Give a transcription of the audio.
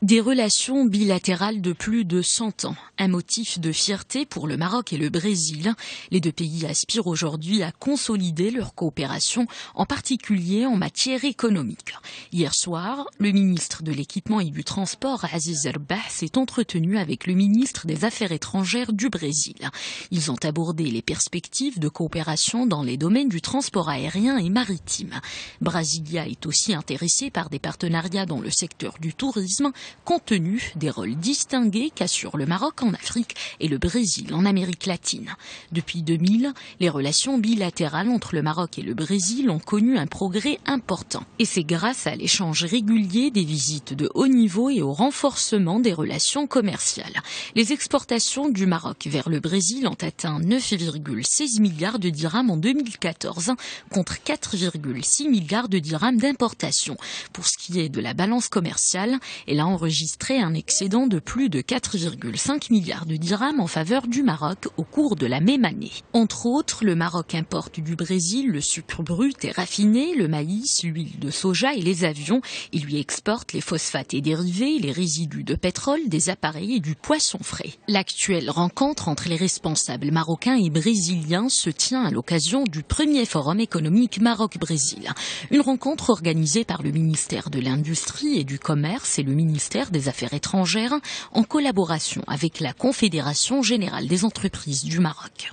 Des relations bilatérales de plus de 100 ans, un motif de fierté pour le Maroc et le Brésil. Les deux pays aspirent aujourd'hui à consolider leur coopération, en particulier en matière économique. Hier soir, le ministre de l'Équipement et du Transport, Aziz Rbah, s'est entretenu avec le ministre des Affaires étrangères du Brésil. Ils ont abordé les perspectives de coopération dans les domaines du transport aérien et maritime. Brasilia est aussi intéressée par des partenariats dans le secteur du tourisme, compte tenu des rôles distingués qu'assurent le Maroc en Afrique et le Brésil en Amérique latine. Depuis 2000, les relations bilatérales entre le Maroc et le Brésil ont connu un progrès important. Et c'est grâce à l'échange régulier des visites de haut niveau et au renforcement des relations commerciales. Les exportations du Maroc vers le Brésil ont atteint 9,16 milliards de dirhams en 2014 contre 4,6 milliards de dirhams d'importation. Pour ce qui est de la balance commerciale, elle a enregistré un excédent de plus de 4,5 milliards de dirhams en faveur du Maroc au cours de la même année. Entre autres, le Maroc importe du Brésil le sucre brut et raffiné, le maïs, l'huile de soja et les avions. Il lui exporte les phosphates et dérivés, les résidus de pétrole, des appareils et du poisson frais. L'actuelle rencontre entre les responsables marocains et brésiliens se tient à l'occasion du premier forum économique Maroc-Brésil. Une rencontre organisée par le ministère de l'Industrie et du Commerce et le ministère des Affaires étrangères en collaboration avec la Confédération générale des entreprises du Maroc.